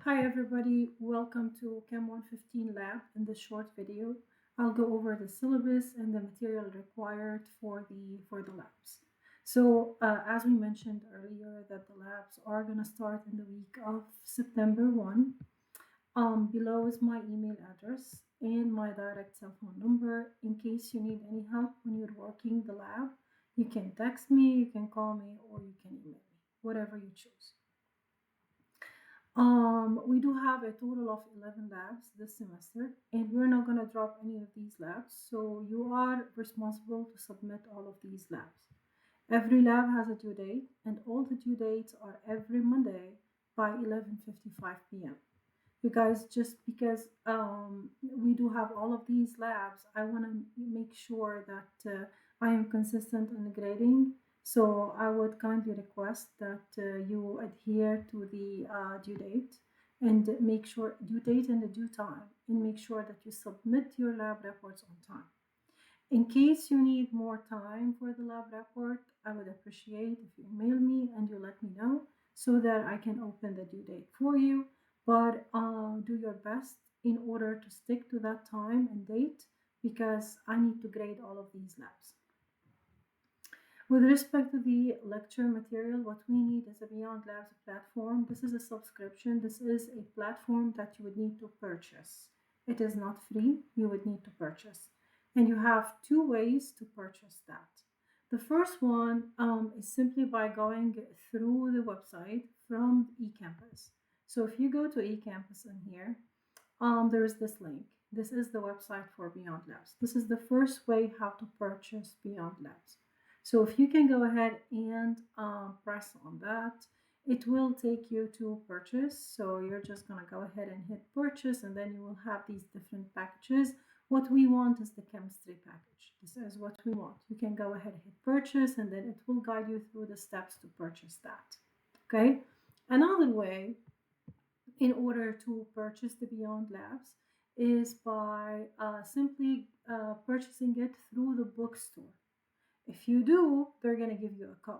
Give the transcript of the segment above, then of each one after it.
Hi everybody, welcome to Chem 115 lab. In this short video, I'll go over the syllabus and the material required for the labs. As we mentioned earlier, that the labs are going to start in the week of September 1. Below is my email address and my direct cell phone number. In case you need any help when you're working the lab, you can text me, you can call me, or you can email me, whatever you choose. We do have a total of 11 labs this semester, and we're not going to drop any of these labs. So you are responsible to submit all of these labs. Every lab has a due date, and all the due dates are every Monday by 11:55 p.m. You guys, just because we do have all of these labs, I want to make sure that I am consistent in grading. So I would kindly request that you adhere to the due date and make sure due date and the due time, and make sure that you submit your lab reports on time. In case you need more time for the lab report, I would appreciate if you email me and you let me know so that I can open the due date for you. But do your best in order to stick to that time and date because I need to grade all of these labs. With respect to the lecture material, what we need is a Beyond Labs platform. This is a subscription. This is a platform that you would need to purchase. It is not free. You would need to purchase. And you have two ways to purchase that. The first one is simply by going through the website from eCampus. So if you go to eCampus in here, there is this link. This is the website for Beyond Labs. This is the first way how to purchase Beyond Labs. So if you can go ahead and press on that, it will take you to purchase. So you're just going to go ahead and hit purchase, and then you will have these different packages. What we want is the chemistry package. This is what we want. You can go ahead and hit purchase, and then it will guide you through the steps to purchase that. Okay. Another way in order to purchase the Beyond Labs is by simply purchasing it through the bookstore. If you do, they're going to give you a code,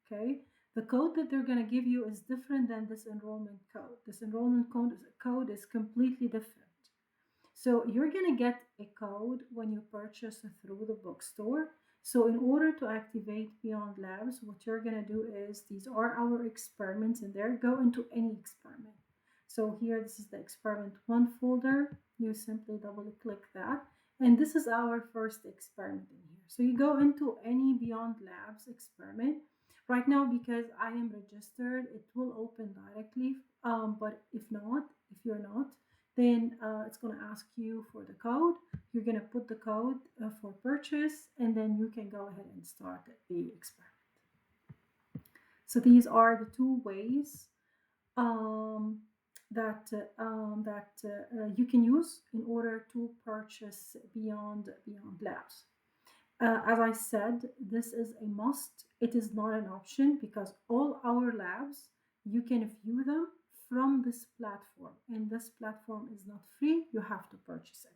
okay? The code that they're going to give you is different than this enrollment code. This enrollment code is completely different. So you're going to get a code when you purchase through the bookstore. So in order to activate Beyond Labs, what you're going to do is, these are our experiments in there. Go into any experiment. So here, this is the experiment 1 folder. You simply double click that. And this is our first experiment in here. So you go into any Beyond Labs experiment. Right now, because I am registered, it will open directly. But if you're not, then it's going to ask you for the code. You're going to put the code for purchase, and then you can go ahead and start the experiment. So these are the two ways that you can use in order to purchase Beyond Labs. As I said, this is a must. It is not an option because all our labs, you can view them from this platform, and this platform is not free. You have to purchase it.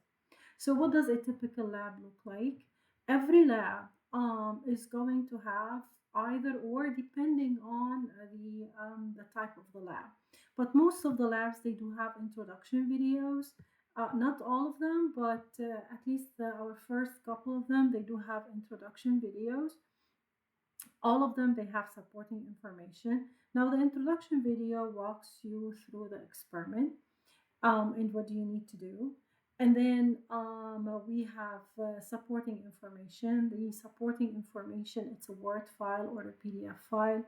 So what does a typical lab look like? Every lab is going to have either or, depending on the type of the lab. But most of the labs, they do have introduction videos. Not all of them, but at least our first couple of them, they do have introduction videos. All of them, they have supporting information. Now, the introduction video walks you through the experiment and what do you need to do. And then we have supporting information. The supporting information, it's a Word file or a PDF file.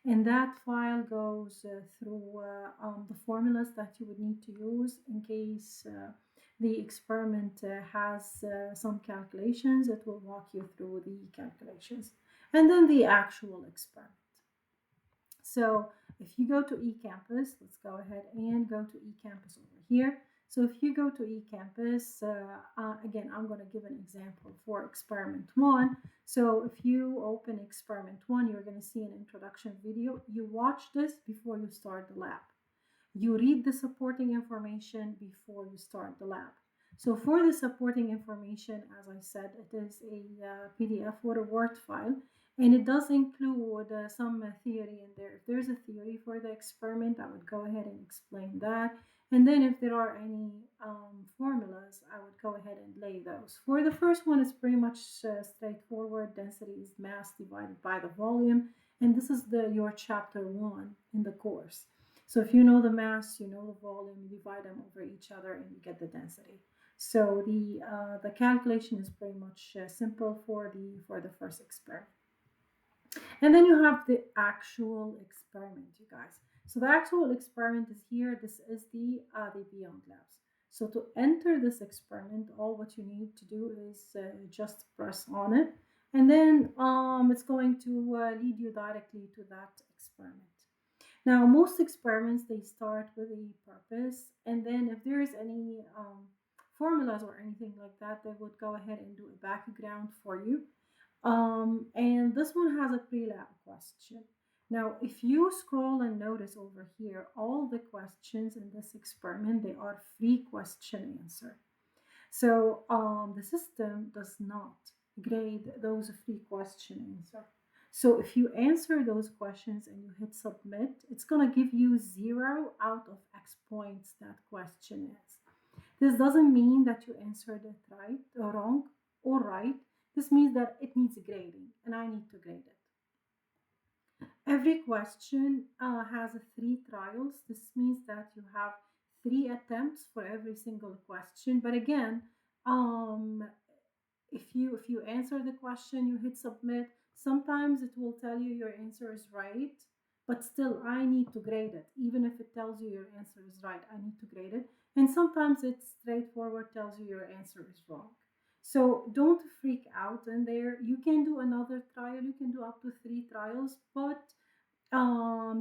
And that file goes through the formulas that you would need to use in case the experiment has some calculations. It will walk you through the calculations. And then the actual experiment. So if you go to eCampus, let's go ahead and go to eCampus over here. So if you go to eCampus, again, I'm going to give an example for experiment 1. So if you open experiment 1, you're going to see an introduction video. You watch this before you start the lab. You read the supporting information before you start the lab. So for the supporting information, as I said, it is a PDF or a Word file. And it does include some theory in there. If there's a theory for the experiment, I would go ahead and explain that. And then if there are any formulas, I would go ahead and lay those. For the first one, it's pretty much straightforward. Density is mass divided by the volume. And this is your chapter 1 in the course. So if you know the mass, you know the volume, you divide them over each other and you get the density. So the calculation is pretty much simple for the first experiment. And then you have the actual experiment, you guys. So the actual experiment is here. This is the Beyond Labs. So to enter this experiment, all what you need to do is just press on it, and then it's going to lead you directly to that experiment. Now, most experiments, they start with a purpose, and then if there is any formulas or anything like that, they would go ahead and do a background for you. And this one has a pre-lab question. Now, if you scroll and notice over here, all the questions in this experiment, they are free question answer. So the system does not grade those free question answer. So if you answer those questions and you hit submit, it's going to give you 0 out of X points that question is. This doesn't mean that you answered it right or wrong or right. This means that it needs grading and I need to grade it. Every question has 3 trials. This means that you have 3 attempts for every single question. But again, if you answer the question, you hit submit, sometimes it will tell you your answer is right, but still I need to grade it. Even if it tells you your answer is right, I need to grade it. And sometimes it's straightforward, tells you your answer is wrong. So don't freak out in there. You can do another trial, you can do up to 3 trials, but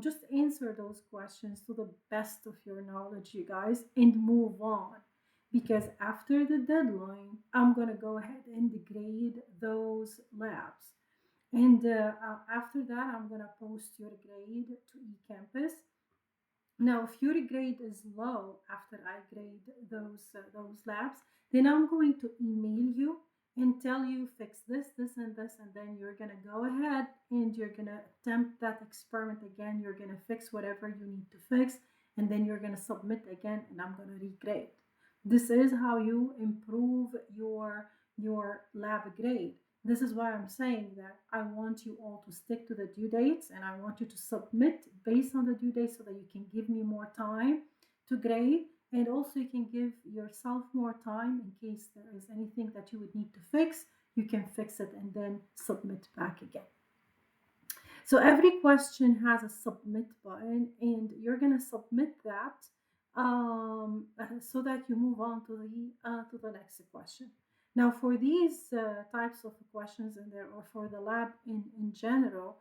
just answer those questions to the best of your knowledge, you guys, and move on. Because after the deadline, I'm going to go ahead and grade those labs. And after that, I'm going to post your grade to eCampus. Now, if your grade is low after I grade those labs, then I'm going to email you and tell you fix this, this, and this, and then you're gonna go ahead and you're gonna attempt that experiment again. You're gonna fix whatever you need to fix, and then you're gonna submit again, and I'm gonna regrade. This is how you improve your lab grade. This is why I'm saying that I want you all to stick to the due dates and I want you to submit based on the due date so that you can give me more time to grade, and also you can give yourself more time in case there is anything that you would need to fix. You can fix it and then submit back again. So every question has a submit button and you're going to submit that so that you move on to the next question. Now, for these types of questions in there, or for the lab in general,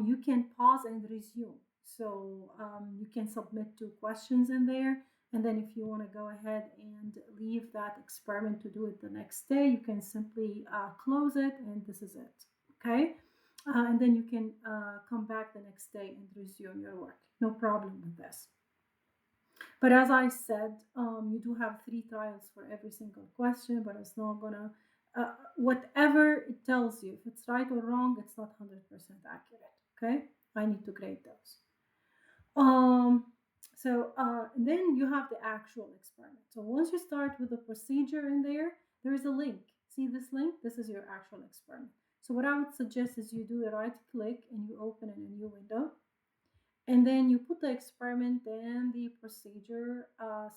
you can pause and resume. So you can submit 2 questions in there, and then if you want to go ahead and leave that experiment to do it the next day, you can simply close it, and this is it. Okay, and then you can come back the next day and resume your work. No problem with this. But as I said, you do have 3 trials for every single question, but it's not gonna, whatever it tells you, if it's right or wrong, it's not 100% accurate, okay? I need to grade those. Then you have the actual experiment. So once you start with the procedure in there, there is a link. See this link? This is your actual experiment. So what I would suggest is you do a right click and you open in a new window. And then you put the experiment and the procedure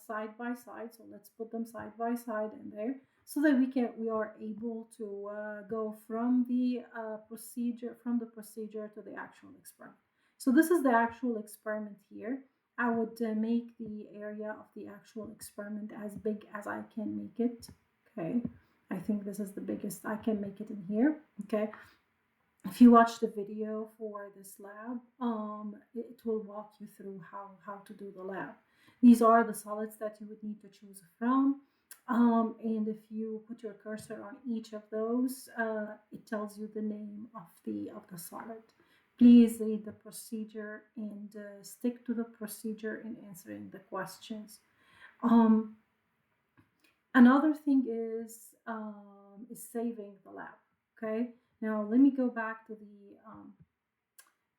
side by side. So let's put them side by side in there so that we are able to go from the procedure to the actual experiment. So this is the actual experiment here. I would make the area of the actual experiment as big as I can make it. Okay, I think this is the biggest I can make it in here. Okay. If you watch the video for this lab, it will walk you through how to do the lab. These are the solids that you would need to choose from. And if you put your cursor on each of those, it tells you the name of the solid. Please read the procedure and stick to the procedure in answering the questions. Another thing is saving the lab. Okay, Now let me go back to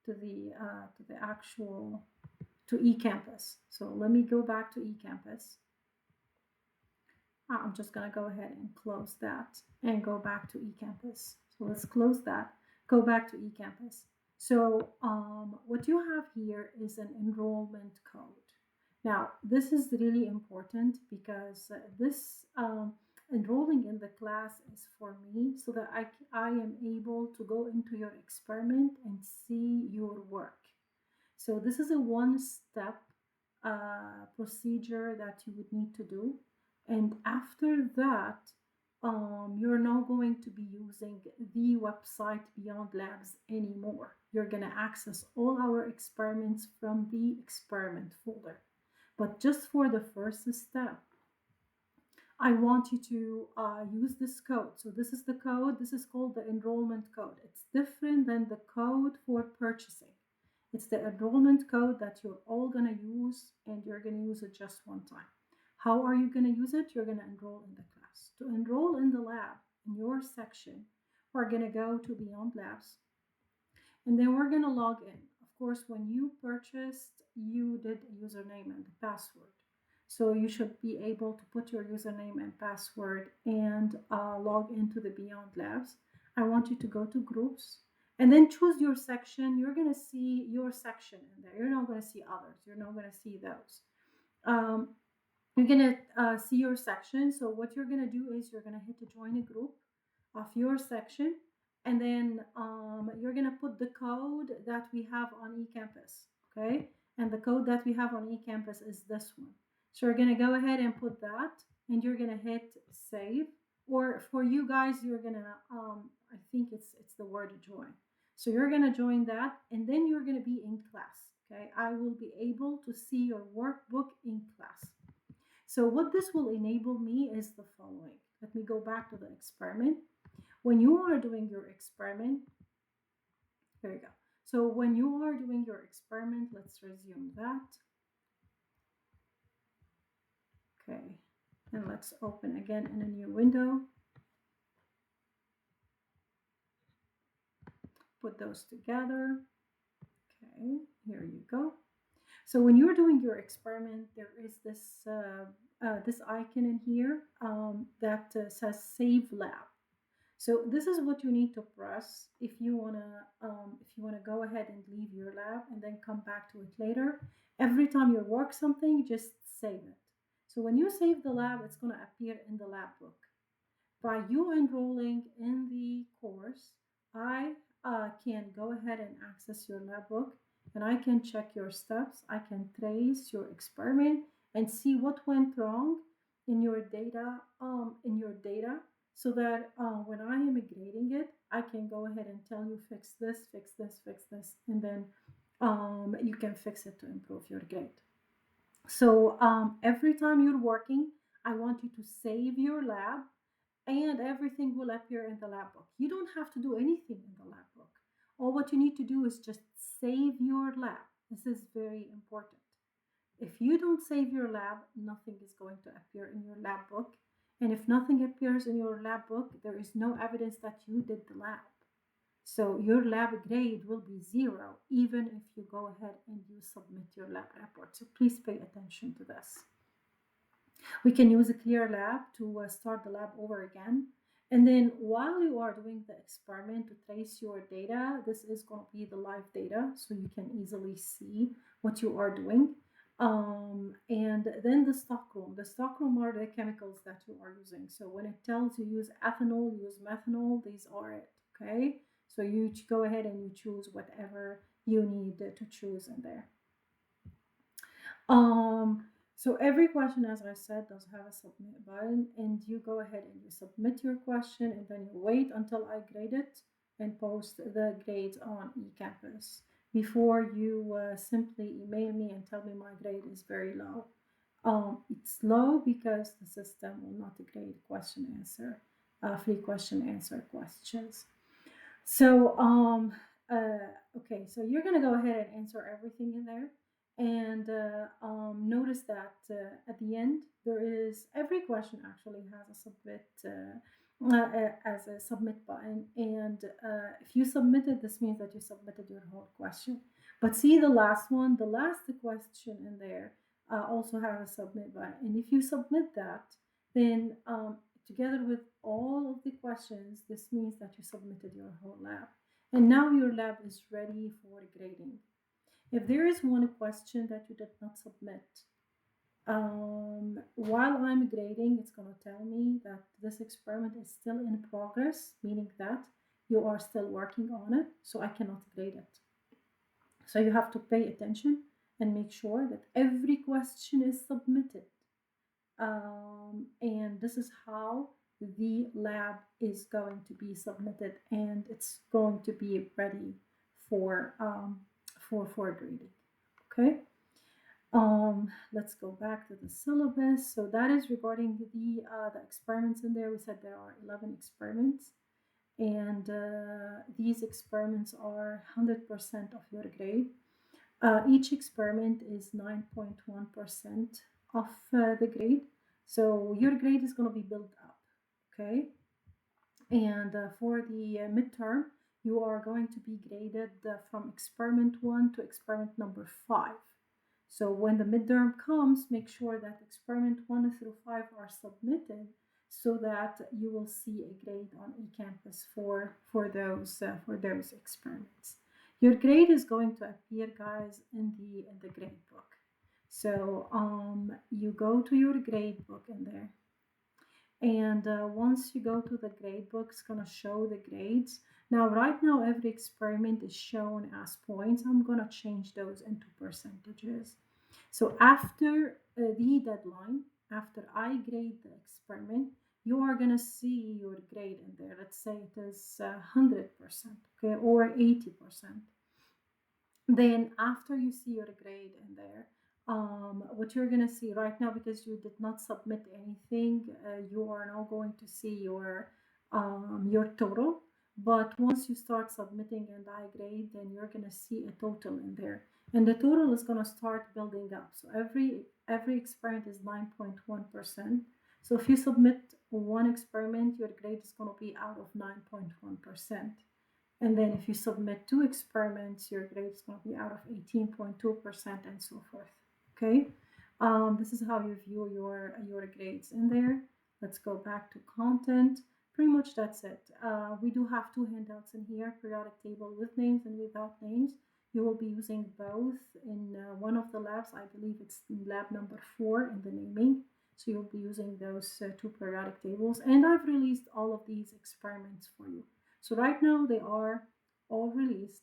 the actual to eCampus. So let me go back to eCampus. I'm just going to go ahead and close that and go back to eCampus. So let's close that, go back to eCampus. So what you have here is an enrollment code. Now, this is really important because this enrolling in the class is for me so that I am able to go into your experiment and see your work. So this is a one-step procedure that you would need to do. And after that, you're not going to be using the website Beyond Labs anymore. You're going to access all our experiments from the experiment folder. But just for the first step, I want you to use this code. So this is the code. This is called the enrollment code. It's different than the code for purchasing. It's the enrollment code that you're all going to use, and you're going to use it just one time. How are you going to use it? You're going to enroll in the class. To enroll in the lab, in your section, we're going to go to Beyond Labs, and then we're going to log in. Of course, when you purchased, you did a username and a password. So you should be able to put your username and password and log into the Beyond Labs. I want you to go to groups and then choose your section. You're going to see your section in there. You're not going to see others. You're not going to see those. Um, you're going to see your section. So what you're going to do is you're going to hit to join a group of your section, and then you're going to put the code that we have on eCampus, okay? And the code that we have on eCampus is this one. So you're going to go ahead and put that, and you're going to hit save. Or for you guys, you're going to, I think it's the word join. So you're going to join that, and then you're going to be in class, okay? I will be able to see your workbook in class. So what this will enable me is the following. Let me go back to the experiment. When you are doing your experiment, there you go. So when you are doing your experiment, let's resume that. Okay, and let's open again in a new window. Put those together. Okay, here you go. So when you're doing your experiment, there is this icon in here that says Save Lab. So this is what you need to press if you wanna go ahead and leave your lab and then come back to it later. Every time you work something, just save it. So when you save the lab, it's gonna appear in the lab book. By you enrolling in the course, I can go ahead and access your lab book, and I can check your steps. I can trace your experiment and see what went wrong in your data, so that when I am grading it, I can go ahead and tell you fix this, fix this, fix this, and then you can fix it to improve your grade. So every time you're working, I want you to save your lab, and everything will appear in the lab book. You don't have to do anything in the lab book. All what you need to do is just save your lab. This is very important. If you don't save your lab, nothing is going to appear in your lab book. And if nothing appears in your lab book, there is no evidence that you did the lab. So your lab grade will be 0, even if you go ahead and you submit your lab report. So please pay attention to this. We can use a clear lab to start the lab over again. And then while you are doing the experiment to trace your data, this is going to be the live data, so you can easily see what you are doing. And then the stockroom. The stockroom are the chemicals that you are using. So when it tells you use ethanol, use methanol, these are it, okay? So you go ahead and you choose whatever you need to choose in there. So every question, as I said, does have a submit button, and you go ahead and you submit your question, and then you wait until I grade it and post the grades on eCampus before you simply email me and tell me my grade is very low. It's low because the system will not grade question answer, free question answer questions. So okay, so you're gonna go ahead and answer everything in there. And notice that at the end, there is every question actually has a submit as a submit button. And if you submitted, this means that you submitted your whole question. But see the last one, the last question in there also has a submit button. And if you submit that, then together with all of the questions, this means that you submitted your whole lab. And now your lab is ready for grading. If there is one question that you did not submit, while I'm grading, it's going to tell me that this experiment is still in progress, meaning that you are still working on it, so I cannot grade it. So you have to pay attention and make sure that every question is submitted. And this is how the lab is going to be submitted, and it's going to be ready for for grading. Okay. Let's go back to the syllabus. So that is regarding the experiments in there. We said there are 11 experiments, and these experiments are 100% of your grade. Each experiment is 9.1% of the grade. So your grade is going to be built up, okay? And for the midterm, you are going to be graded from experiment 1 to experiment number 5. So when the midterm comes, make sure that experiment 1 through 5 are submitted so that you will see a grade on eCampus for those experiments. Your grade is going to appear, guys, in the grade book. So you go to your grade book in there, and once you go to the grade book, it's going to show the grades. Now, right now, every experiment is shown as points. I'm going to change those into percentages. So after the deadline, after I grade the experiment, you are going to see your grade in there. Let's say it is 100%, okay, or 80%. Then after you see your grade in there, what you're going to see right now, because you did not submit anything, you are now going to see your total. But once you start submitting and I grade, then you're going to see a total in there, and the total is going to start building up. So every experiment is 9.1%. So if you submit one experiment, your grade is going to be out of 9.1%. And then if you submit 2 experiments, your grade is going to be out of 18.2% and so forth. Okay, this is how you view your grades in there. Let's go back to content. Pretty much that's it. We do have 2 handouts in here, periodic table with names and without names. You will be using both in one of the labs. I believe it's lab number 4 in the naming. So you'll be using those 2 periodic tables. And I've released all of these experiments for you. So right now they are all released.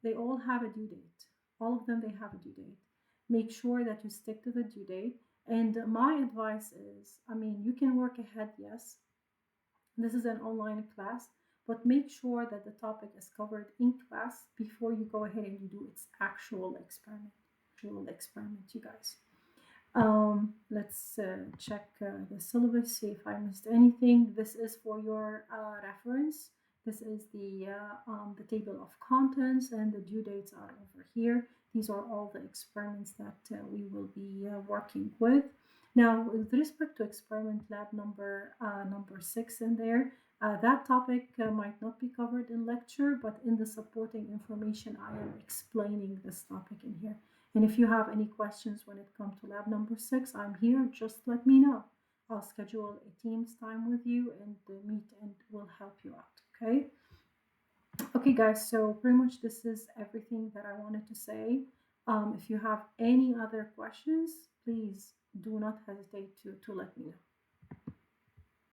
They all have a due date. All of them, they have a due date. Make sure that you stick to the due date. And my advice is, I mean, you can work ahead, yes. This is an online class, but make sure that the topic is covered in class before you go ahead and you do its actual experiment. You guys. Let's check the syllabus, see if I missed anything. This is for your reference. This is the table of contents, and the due dates are over here. These are all the experiments that we will be working with. Now, with respect to experiment lab number 6 in there, that topic might not be covered in lecture, but in the supporting information, I am explaining this topic in here. And if you have any questions when it comes to lab number 6, I'm here. Just let me know. I'll schedule a Teams time with you and meet and will help you out. Okay. Okay, guys. So pretty much this is everything that I wanted to say. If you have any other questions, please do not hesitate to let me know.